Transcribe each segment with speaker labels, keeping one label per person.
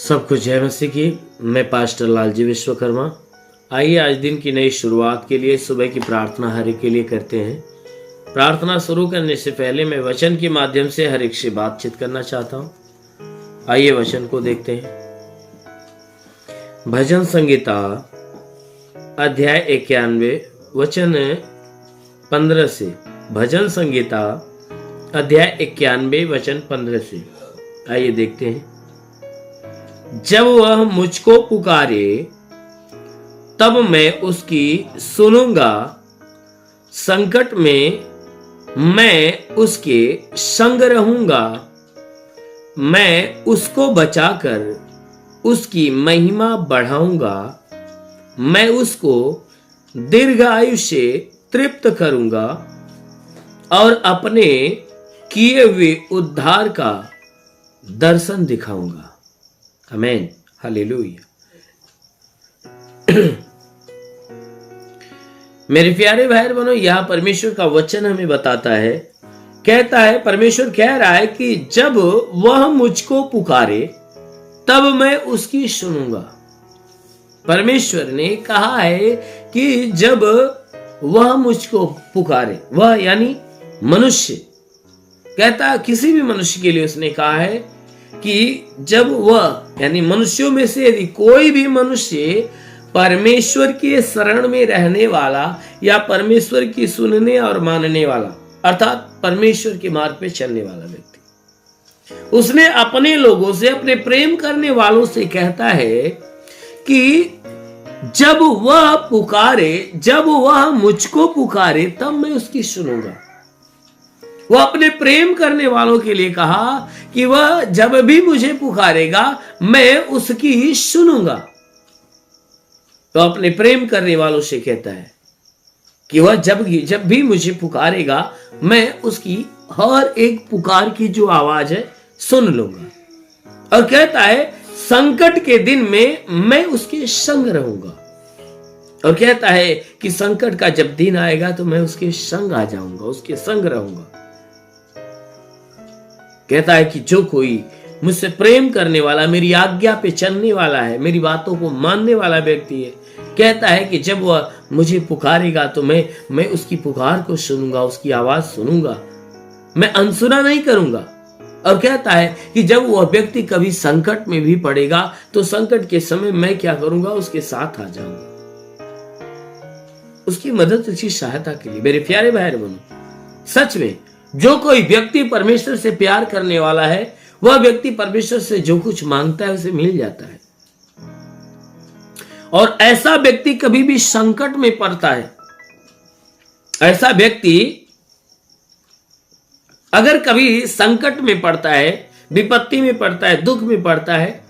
Speaker 1: सबको जय मसीह की। मैं पास्टर लालजी विश्वकर्मा। आइए आज दिन की नई शुरुआत के लिए सुबह की प्रार्थना हर एक के लिए करते हैं। प्रार्थना शुरू करने से पहले मैं वचन के माध्यम से हर एक से बातचीत करना चाहता हूँ। आइए वचन को देखते हैं। भजन संगीता अध्याय 91 वचन 15 से। भजन संगीता अध्याय 91 वचन 15 से। आइए देखते हैं। जब वह मुझको पुकारे तब मैं उसकी सुनूंगा, संकट में मैं उसके संग रहूंगा। मैं उसको बचाकर उसकी महिमा बढ़ाऊंगा। मैं उसको दीर्घ आयु से तृप्त करूंगा और अपने किए हुए उद्धार का दर्शन दिखाऊंगा। आमीन, हालेलुया। मेरे प्यारे भाई बहनों, यह परमेश्वर का वचन हमें बताता है, कहता है, परमेश्वर कह रहा है कि जब वह मुझको पुकारे तब मैं उसकी सुनूंगा। परमेश्वर ने कहा है कि जब वह मुझको पुकारे, वह यानी मनुष्य, कहता है किसी भी मनुष्य के लिए उसने कहा है कि जब वह यानी मनुष्यों में से यदि कोई भी मनुष्य परमेश्वर के शरण में रहने वाला या परमेश्वर की सुनने और मानने वाला अर्थात परमेश्वर के मार्ग पे चलने वाला व्यक्ति, उसने अपने लोगों से, अपने प्रेम करने वालों से कहता है कि जब वह पुकारे, जब वह मुझको पुकारे तब मैं उसकी सुनूंगा। वह अपने प्रेम करने वालों के लिए कहा कि वह जब भी मुझे पुकारेगा मैं उसकी सुनूंगा। तो अपने प्रेम करने वालों से कहता है कि वह जब भी मुझे पुकारेगा मैं उसकी हर एक पुकार की जो आवाज है सुन लूंगा। और कहता है संकट के दिन में मैं उसके संग रहूंगा। और कहता है कि संकट का जब दिन आएगा तो मैं उसके संग आ जाऊंगा, उसके संग रहूंगा। कहता है कि जो कोई मुझसे प्रेम करने वाला, मेरी आज्ञा पे चलने वाला है, मेरी बातों को मानने वाला व्यक्ति है, कहता है कि जब वह मुझे पुकारेगा तो मैं उसकी पुकार को सुनूंगा, उसकी आवाज सुनूंगा, मैं अनसुना नहीं करूंगा। और कहता है कि जब वह व्यक्ति कभी संकट में भी पड़ेगा तो संकट के समय मैं क्या करूंगा, उसके साथ आ जाऊंगा, उसकी मदद, उसकी सहायता के लिए। मेरे प्यारे भाई बहनों, सच में जो कोई व्यक्ति परमेश्वर से प्यार करने वाला है वह व्यक्ति परमेश्वर से जो कुछ मांगता है उसे मिल जाता है। और ऐसा व्यक्ति कभी भी संकट में पड़ता है, ऐसा व्यक्ति अगर कभी संकट में पड़ता है, विपत्ति में पड़ता है, दुख में पड़ता है,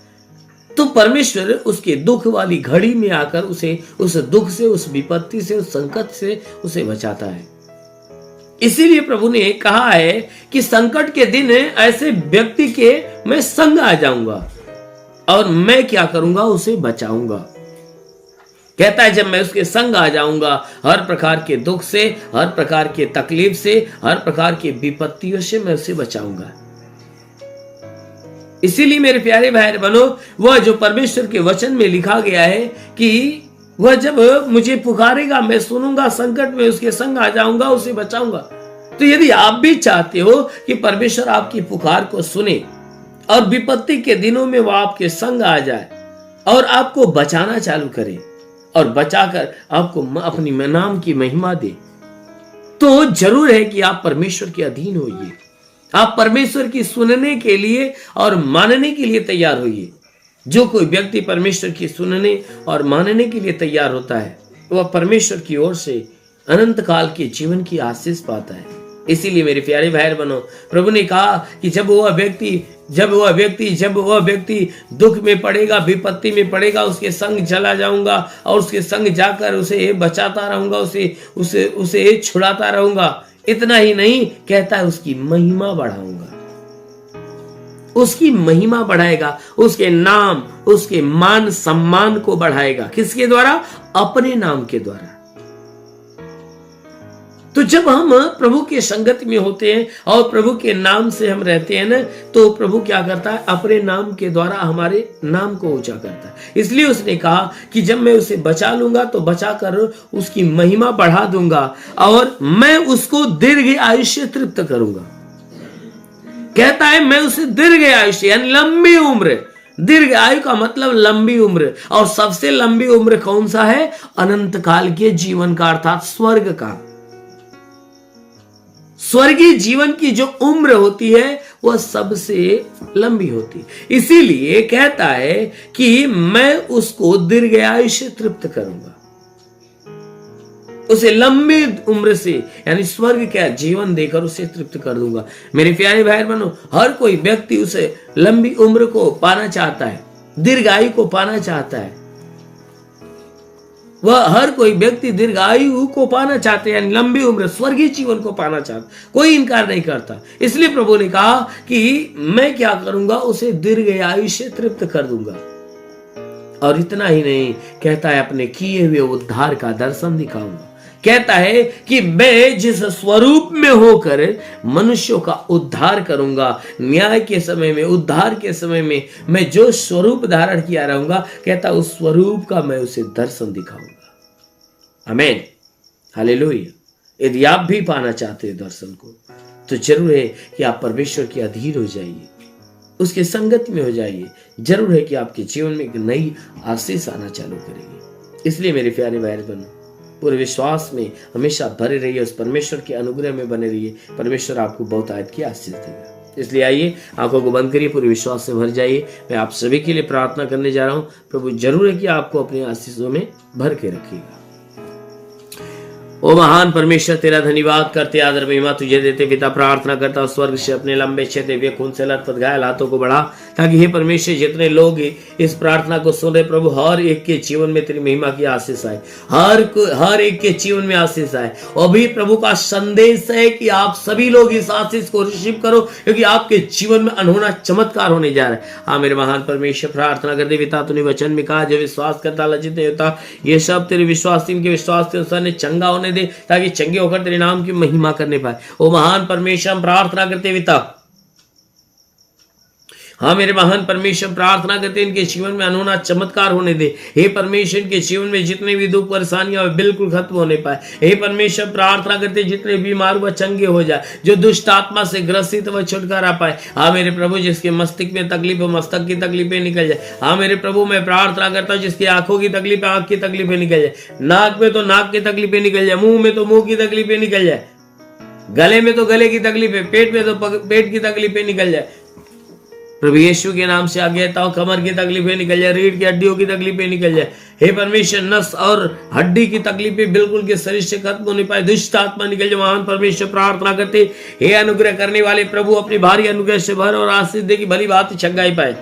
Speaker 1: तो परमेश्वर उसके दुख वाली घड़ी में आकर उसे उस दुख से, उस विपत्ति से, उस संकट से उसे बचाता है। इसीलिए प्रभु ने कहा है कि संकट के दिन ऐसे व्यक्ति के मैं संग आ जाऊंगा और मैं क्या करूंगा, उसे बचाऊंगा। कहता है जब मैं उसके संग आ जाऊंगा हर प्रकार के दुख से, हर प्रकार के तकलीफ से, हर प्रकार की विपत्तियों से मैं उसे बचाऊंगा। इसीलिए मेरे प्यारे भाई बहनों, वह जो परमेश्वर के वचन में लिखा गया है कि वह जब मुझे पुकारेगा मैं सुनूंगा, संकट में उसके संग आ जाऊंगा, उसे बचाऊंगा। तो यदि आप भी चाहते हो कि परमेश्वर आपकी पुकार को सुने और विपत्ति के दिनों में वह आपके संग आ जाए और आपको बचाना चालू करे और बचाकर आपको अपनी नाम की महिमा दे, तो जरूर है कि आप परमेश्वर के अधीन होइए। आप परमेश्वर की सुनने के लिए और मानने के लिए तैयार होइए। जो कोई व्यक्ति परमेश्वर की सुनने और मानने के लिए तैयार होता है वह परमेश्वर की ओर से अनंत काल के जीवन की आशीष पाता है। इसीलिए मेरे प्यारे भाई बहनों, प्रभु ने कहा कि जब वह व्यक्ति दुख में पड़ेगा, विपत्ति में पड़ेगा, उसके संग चला जाऊंगा और उसके संग जाकर उसे बचाता रहूंगा, उसे छुड़ाता रहूंगा। इतना ही नहीं, कहता है उसकी महिमा बढ़ाऊंगा, उसकी महिमा बढ़ाएगा, उसके नाम, उसके मान सम्मान को बढ़ाएगा। किसके द्वारा? अपने नाम के द्वारा। तो जब हम प्रभु के संगत में होते हैं और प्रभु के नाम से हम रहते हैं ना, तो प्रभु क्या करता है, अपने नाम के द्वारा हमारे नाम को ऊंचा करता है। इसलिए उसने कहा कि जब मैं उसे बचा लूंगा तो बचाकर उसकी महिमा बढ़ा दूंगा और मैं उसको दीर्घ आयुष्य तृप्त करूंगा। कहता है मैं उसे दीर्घ आयुष्य यानी लंबी उम्र, दीर्घ आयु का मतलब लंबी उम्र, और सबसे लंबी उम्र कौन सा है, अनंत काल के जीवन का अर्थात स्वर्ग का। स्वर्गीय जीवन की जो उम्र होती है वह सबसे लंबी होती है। इसीलिए कहता है कि मैं उसको दीर्घ आयुष्य तृप्त करूंगा, उसे लंबी उम्र से यानी स्वर्ग का जीवन देकर उसे तृप्त कर दूंगा। मेरे प्यारे भाई बहनों, हर कोई व्यक्ति उसे लंबी उम्र को पाना चाहता है, दीर्घायु को पाना चाहता है। वह हर कोई व्यक्ति दीर्घायु को पाना चाहते हैं, लंबी उम्र स्वर्गीय जीवन को पाना चाहता, कोई इनकार नहीं करता। इसलिए प्रभु ने कहा कि मैं क्या करूंगा, उसे दीर्घ आयु से तृप्त कर दूंगा। और इतना ही नहीं, कहता है अपने किए हुए उद्धार का दर्शन दिखाऊंगा। कहता है कि मैं जिस स्वरूप में होकर मनुष्यों का उद्धार करूंगा, न्याय के समय में, उद्धार के समय में मैं जो स्वरूप धारण किया रहूंगा, कहता उस स्वरूप का मैं उसे दर्शन दिखाऊंगा। आमीन, हालेलुया। यदि आप भी पाना चाहते हैं दर्शन को, तो जरूर है कि आप परमेश्वर के अधीन हो जाइए, उसके संगत में हो जाइए। जरूर है कि आपके जीवन में एक नई आशीष आना चालू करेगी। इसलिए मेरे प्यारे भाई बहनों, पूरे विश्वास में हमेशा भरे रहिए, उस परमेश्वर के अनुग्रह में बने रहिए। परमेश्वर आपको बहुत आयत की आशीष देगा। इसलिए आइए, आंखों को बंद करिए, पूरे विश्वास से भर जाइए। मैं आप सभी के लिए प्रार्थना करने जा रहा हूं। प्रभु जरूर है कि आपको अपनी आशीषों में भर के रखिएगा। ओ महान परमेश्वर, तेरा धन्यवाद करते, आदर महिमा तुझे देते। पिता, प्रार्थना करता हूं स्वर्ग से अपने लंबे छेदे हुए खून से लथपथ घायल हाथों को बढ़ा, ताकि हे परमेश्वर जितने लोग इस प्रार्थना को सुन रहे प्रभु, हर एक के जीवन में तेरी महिमा की आशीष आए, हर एक के जीवन में आशीष आए। और भी प्रभु का संदेश है कि आप सभी लोग इस आशीष को रिसीव करो, क्योंकि आपके जीवन में अनहोना चमत्कार होने जा रहा है। हाँ मेरे महान परमेश्वर, प्रार्थना करते पिता, तूने वचन में कहा जो विश्वास करता लज्जित नहीं होता। ये सब तेरे विश्वास, इनके विश्वास के अनुसार ने चंगा होने दे, ताकि चंगे होकर तेरे नाम की महिमा करने पाए। ओ महान परमेश्वर, हम प्रार्थना करते पिता, हाँ मेरे महान परमेश्वर, प्रार्थना करते इनके जीवन में अनहोना चमत्कार होने दे। हे परमेश्वर, इनके जीवन में जितने भी दुख परेशानियां बिल्कुल खत्म होने पाए। हे परमेश्वर, प्रार्थना करते जितने बीमार वह चंगे हो जाए, जो दुष्ट आत्मा से ग्रसित वह छुटकारा पाए। हाँ मेरे प्रभु, जिसके मस्तिष्क में तकलीफ हो, मस्तक की तकलीफें निकल जाए। हाँ मेरे प्रभु, मैं प्रार्थना करता हूँ जिसकी आंखों की तकलीफ, आंख की तकलीफें निकल जाए, नाक में तो नाक की तकलीफें निकल जाए, मुंह में तो मुंह की तकलीफें निकल जाए, गले में तो गले की तकलीफें, पेट में तो पेट की तकलीफें निकल जाए। प्रभु यीशु के नाम से आगे आता हूं, कमर की तकलीफें निकल जाए, रीढ़ की हड्डियों की तकलीफें निकल जाए। हे परमेश्वर, नस और हड्डी की तकलीफें बिल्कुल के शरीर से खत्म होने पाए, दुष्ट आत्मा निकल जाए। महान परमेश्वर, प्रार्थना करते हे अनुग्रह करने वाले प्रभु, अपनी भारी अनुग्रह से भर और आशीष दे कि भली बात छगाई पाए।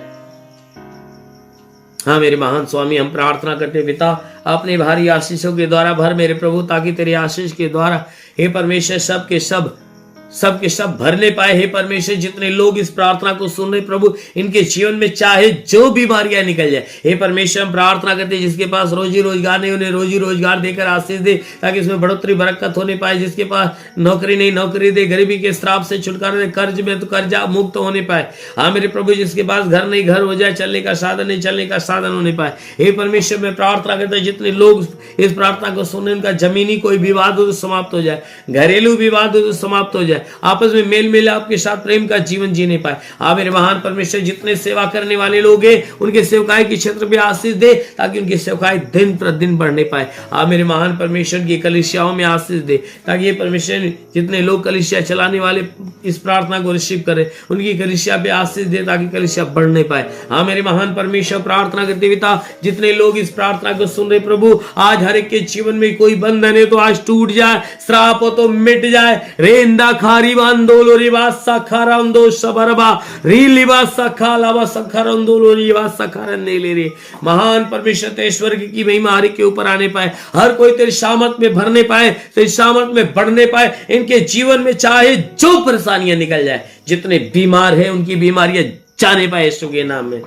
Speaker 1: हाँ मेरे महान स्वामी, हम प्रार्थना करते पिता, अपने भारी आशीषों के द्वारा भर मेरे प्रभु, ताकि तेरे आशीष के द्वारा हे परमेश्वर सबके सब भरने पाए। हे परमेश्वर, जितने लोग इस प्रार्थना को सुन रहे प्रभु, इनके जीवन में चाहे जो बीमारियां निकल जाए। हे परमेश्वर, हम प्रार्थना करते जिसके पास रोजी रोजगार नहीं, उन्हें रोजी रोजगार देकर आशीष दे, ताकि इसमें बढ़ोतरी बरकत होने पाए। जिसके पास नौकरी नहीं, नौकरी दे, गरीबी के श्राप से छुटकारा दे, कर्ज में तो कर्जा मुक्त होने पाए। हाँ मेरे प्रभु, जिसके पास घर नहीं, घर हो जाए, चलने का साधन नहीं, चलने का साधन होने पाए। हे परमेश्वर, मैं प्रार्थना करता जितने लोग इस प्रार्थना को सुने, उनका जमीनी कोई विवाद हो तो समाप्त हो जाए, घरेलू विवाद हो तो समाप्त हो जाए, आपस में मेल मिलाप के साथ प्रेम का जीवन जीने पाए। हाँ मेरे महान परमेश्वर, जितने सेवा करने वाले लोग हैं, उनके सेवकाई के क्षेत्र में आशीष दे, ताकि उनकी सेवकाई दिन प्रतिदिन बढ़ने पाए। हाँ मेरे महान परमेश्वर, की कलीसियाओं में आशीष दे, ताकि ये परमेश्वर जितने लोग कलीसिया चलाने वाले इस प्रार्थना को रिसीव करें, उनकी कलीसिया पे आशीष दे, ताकि कलीसिया बढ़ने पाए। हाँ मेरे महान परमेश्वर, प्रार्थना करते पिता, जितने लोग इस प्रार्थना को सुन रहे प्रभु, आज हर एक के जीवन में कोई बंधन है तो आज टूट जाए, श्राप हो तो मिट जाए। रेंदा खारी बांदोलो रिवास सखारंदो सबरबा रीलिवास सखालावा सखारंदोलो रिवास सखारंदे ले रे। महान परमेश्वर, तेरे स्वर्ग की महिमा हर एक के ऊपर आने पाए, हर कोई तेरी सामर्थ में भरने पाए, तेरी सामर्थ में बढ़ने पाए। इनके जीवन में चाहे जो परेशानियां निकल जाए, जितने बीमार हैं उनकी बीमारियां जाने पाए यीशु के नाम में।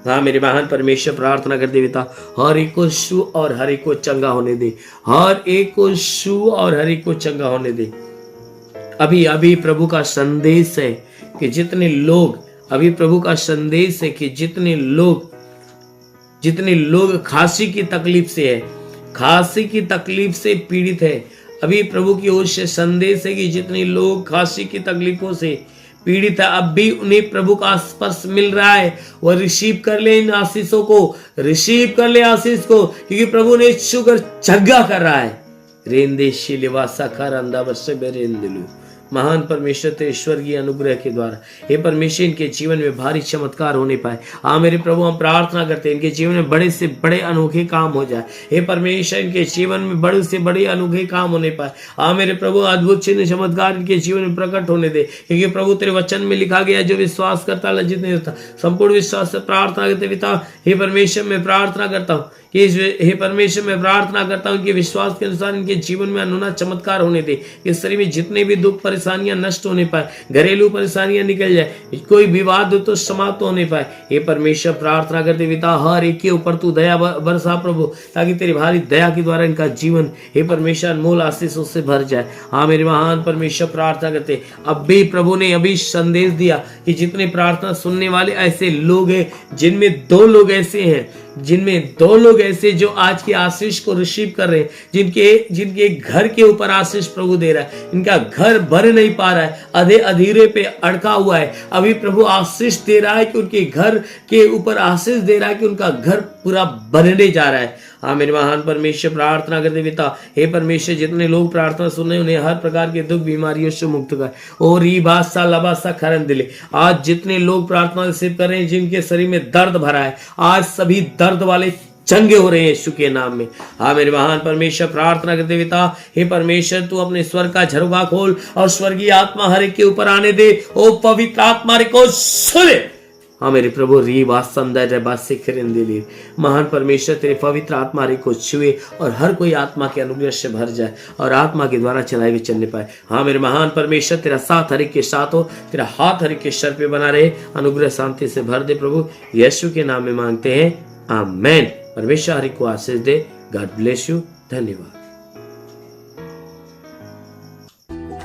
Speaker 1: हाँ मेरे महान परमेश्वर, प्रार्थना करते पिता, हर एक को छू और हर एक को चंगा होने दे, हर एक को छू और हर एक को चंगा होने दे। अभी अभी प्रभु का संदेश है कि जितने लोग, अभी प्रभु का संदेश है कि जितने लोग खांसी की तकलीफ से है, खांसी की तकलीफ से पीड़ित है, अभी प्रभु की ओर से संदेश है कि जितने लोग खांसी की तकलीफों से पीड़ित है, अब भी उन्हें प्रभु का स्पर्श मिल रहा है। वह रिसीव कर ले इन आशीषों को, रिसीव कर ले आशीष को, क्योंकि प्रभु ने शुगर चंगा कर रहा है। रेंदेशी लिवासा कर अंदा बसे बेरेंदिलू। महान परमेश्वर तेरे स्वर्गीय अनुग्रह के द्वारा हे परमेश्वर इनके जीवन में भारी चमत्कार होने पाए। हाँ मेरे प्रभु, हम प्रार्थना करते हैं इनके जीवन में बड़े से बड़े अनोखे काम हो जाए। हे परमेश्वर, इनके जीवन में बड़े से बड़े अनोखे काम होने पाए। हाँ मेरे प्रभु, अद्भुत चिन्ह चमत्कार इनके जीवन में प्रकट होने दे, क्योंकि प्रभु तेरे वचन में लिखा गया जो विश्वास करता लज्जित नहीं होता। संपूर्ण विश्वास से प्रार्थना करते पिता, हे परमेश्वर मैं प्रार्थना करता हूँ कि हे परमेश्वर मैं प्रार्थना करता हूँ कि विश्वास के अनुसार इनके जीवन में अनूना चमत्कार होने दे, कि शरीर में जितने भी दुख परेशानियां नष्ट होने पाए, घरेलू परेशानियां निकल जाए, कोई विवाद हो तो समाप्त होने पाए। हे परमेश्वर, प्रार्थना करते पिता, हर एक के ऊपर तू दया बरसा प्रभु, ताकि तेरी भारी दया के द्वारा इनका जीवन हे परमेश्वर अनमोल आशीषों से भर जाए। हाँ मेरे महान परमेश्वर, प्रार्थना करते अब भी प्रभु ने अभी संदेश दिया कि जितने प्रार्थना सुनने वाले ऐसे लोग हैं, जिनमें दो लोग ऐसे जो आज की आशीष को रिसीव कर रहे हैं, जिनके घर के ऊपर आशीष प्रभु दे रहा है, इनका घर भर नहीं पा रहा है, आधे अधूरे पे अड़का हुआ है, अभी प्रभु आशीष दे रहा है कि उनके घर के ऊपर आशीष दे रहा है कि उनका घर पूरा बनने जा रहा है। हाँ मेरे महान परमेश्वर, प्रार्थना करते पिता, हे परमेश्वर जितने लोग प्रार्थना सुन रहे हैं उन्हें हर प्रकार के दुख बीमारियों से मुक्त कर, और ई बादशाह लबासा खरन दिले। आज जितने लोग प्रार्थना रिसीव कर रहे हैं, जिनके शरीर में दर्द भरा है, आज सभी दर्द वाले चंगे हो रहे हैं यीशु के नाम में। हाँ मेरे महान परमेश्वर, प्रार्थना करते पिता, हे परमेश्वर तू अपने स्वर्ग का झरोखा खोल और स्वर्गीय आत्मा हर एक के ऊपर आने दे। ओ पवित्र आत्मा को सुने। हाँ मेरे प्रभु, महान परमेश्वर तेरे पवित्र आत्मा रे को छुए और हर कोई आत्मा के अनुग्रह से भर जाए और आत्मा के द्वारा चलाए हुए चलने पाए। हाँ मेरे महान परमेश्वर, तेरा साथ हर एक के साथ हो, तेरा हाथ हर एक के सर पे बना रहे, अनुग्रह शांति से भर दे प्रभु, यीशु के नाम में मांगते हैं, आमेन। परमेश्वर हर एक को आशीष दे। God bless you. धन्यवाद।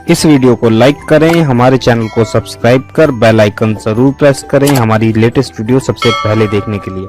Speaker 2: इस वीडियो को लाइक करें, हमारे चैनल को सब्सक्राइब कर बेल आइकन जरूर प्रेस करें हमारी लेटेस्ट वीडियो सबसे पहले देखने के लिए।